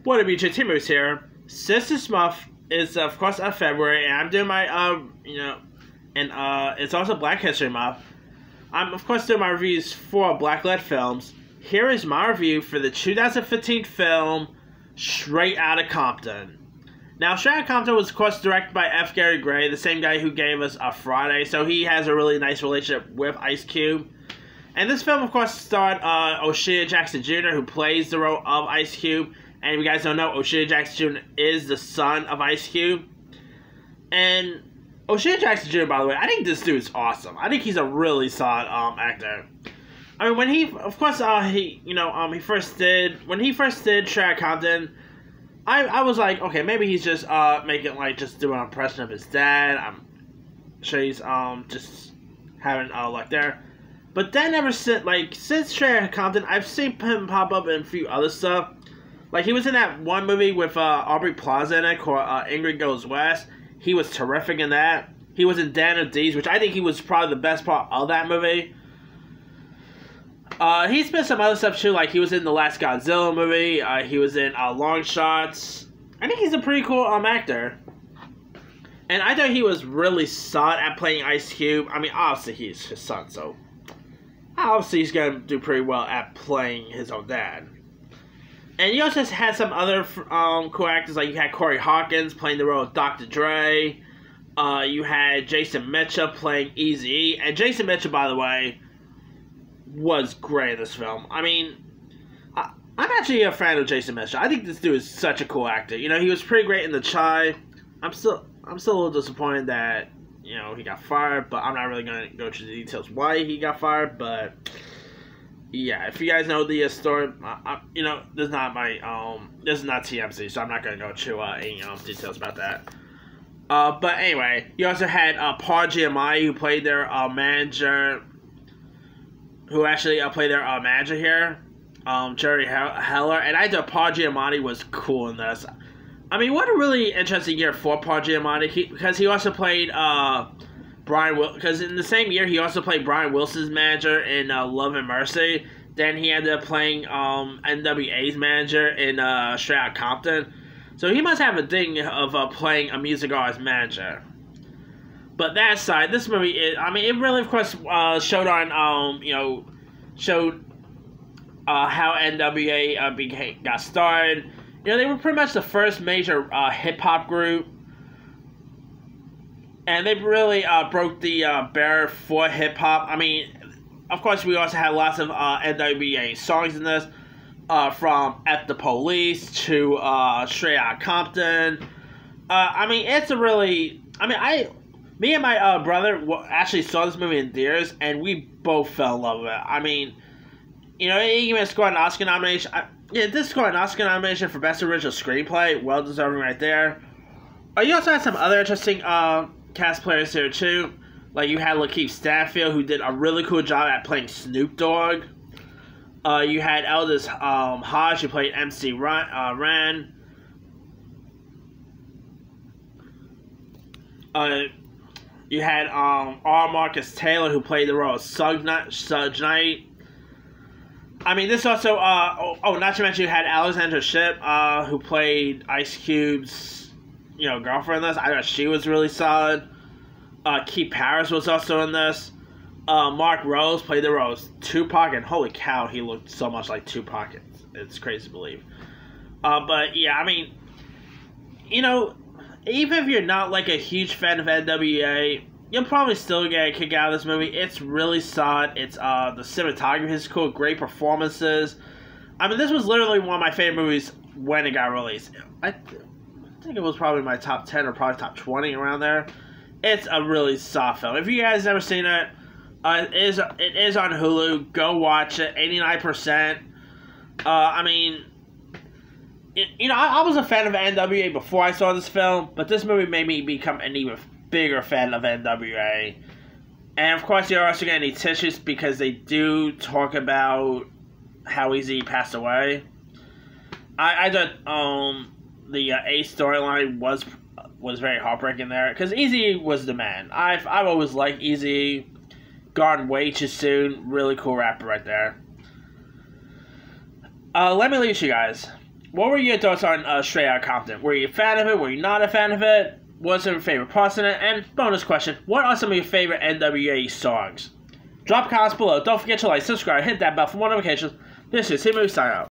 What up, YouTube? Tim Moose here. Since this month is, of course, February, and I'm doing my, it's also Black History Month. I'm, of course, doing my reviews for Black-led films. Here is my review for the 2015 film, Straight Outta Compton. Now, Straight Outta Compton was, of course, directed by F. Gary Gray, the same guy who gave us Friday, so he has a really nice relationship with Ice Cube. And this film, of course, starred O'Shea Jackson Jr., who plays the role of Ice Cube. And if you guys don't know, O'Shea Jackson Jr. is the son of Ice Cube. And O'Shea Jackson Jr., by the way, I think this dude is awesome. I think he's a really solid actor. I mean, when he, of course, when he first did Straight Outta Compton, I was like, okay, maybe he's just just doing an impression of his dad. I'm sure he's just having luck there. But then ever since Straight Outta Compton, I've seen him pop up in a few other stuff. Like, he was in that one movie with Aubrey Plaza in it called Ingrid Goes West. He was terrific in that. He was in Dan of D's, which I think he was probably the best part of that movie. He's been some other stuff too, like he was in the last Godzilla movie. He was in Long Shots. I think he's a pretty cool actor. And I thought he was really solid at playing Ice Cube. I mean, obviously he's his son, so obviously he's going to do pretty well at playing his own dad. And you also had some other cool actors, like you had Corey Hawkins playing the role of Dr. Dre. You had Jason Mitchell playing Eazy-E. And Jason Mitchell, by the way, was great in this film. I mean, I'm actually a fan of Jason Mitchell. I think this dude is such a cool actor. You know, he was pretty great in The Chi. I'm still a little disappointed that, he got fired, but I'm not really going to go into the details why he got fired, but yeah, if you guys know the story, this is not TMZ, so I'm not going to go into any details about that. But anyway, you also had Paul Giamatti, who played their manager, here, Jerry Heller, and I thought Paul Giamatti was cool in this. I mean, what a really interesting year for Paul Giamatti, because he also played because in the same year he also played Brian Wilson's manager in Love and Mercy. Then he ended up playing NWA's manager in Straight Outta Compton. So he must have a thing of playing a music artist manager. But that aside, this movie it really, of course, showed on how NWA got started. They were pretty much the first major hip hop group. And they really broke the barrier for hip-hop. I mean, of course, we also had lots of NWA songs in this. From F the Police to Straight Outta Compton. It's a really... me and my brother actually saw this movie in theaters, and we both fell in love with it. It even scored an Oscar nomination. This scored an Oscar nomination for Best Original Screenplay. Well deserving right there. You also had some other interesting cast players here too, like you had Lakeith Stanfield, who did a really cool job at playing Snoop Dogg. You had Aldous Hodge, who played MC Ren. You had R. Marcus Taylor, who played the role of Suge Knight. This also not to mention you had Alexandra Shipp, who played Ice Cube's girlfriend in this. I thought she was really solid. Keith Paris was also in this. Mark Rose played the role of Tupac, and holy cow, he looked so much like Tupac. It's crazy to believe. But yeah, even if you're not like a huge fan of NWA, you'll probably still get a kick out of this movie. It's really solid. It's the cinematography is cool, great performances. This was literally one of my favorite movies when it got released. I think it was probably my top 10 or probably top 20 around there. It's a really soft film. If you guys never seen it, it is on Hulu. Go watch it. 89%. I was a fan of NWA before I saw this film, but this movie made me become an even bigger fan of NWA. And of course, you're also going to need tissues because they do talk about how Eazy passed away. I thought the A storyline was very heartbreaking there, because Eazy was the man. I've always liked Eazy. Gone way too soon. Really cool rapper right there. Let me leave you guys. what were your thoughts on Straight Outta Compton? Were you a fan of it? Were you not a fan of it? What's your favorite parts in it? And bonus question, what are some of your favorite NWA songs? Drop comments below. Don't forget to like, subscribe, hit that bell for more notifications. This is Himu signing out.